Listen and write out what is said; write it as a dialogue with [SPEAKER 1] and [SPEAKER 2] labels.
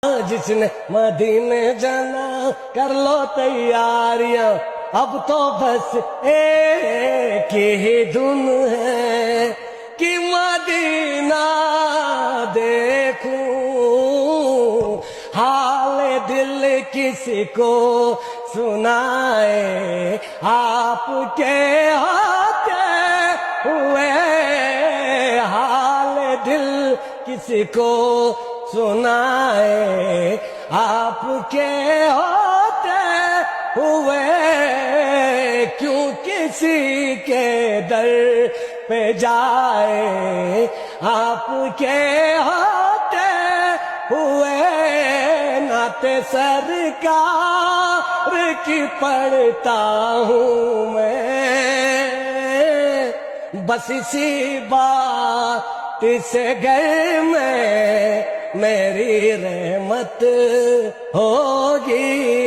[SPEAKER 1] جس نے مدینے جانا کر لو تیاریاں، اب تو بس ایک ہی دھن ہے کہ مدینہ دیکھوں، حال دل کسی کو سنائے، آپ کے ہوتے ہوئے حال دل کسی کو سنائے، آپ کے ہوتے ہوئے کیوں کسی کے در پہ جائے، آپ کے ہوتے ہوئے نعت سرکار کی پڑھتا ہوں میں، بس اسی بات سے گھر میں میری رحمت ہوگی۔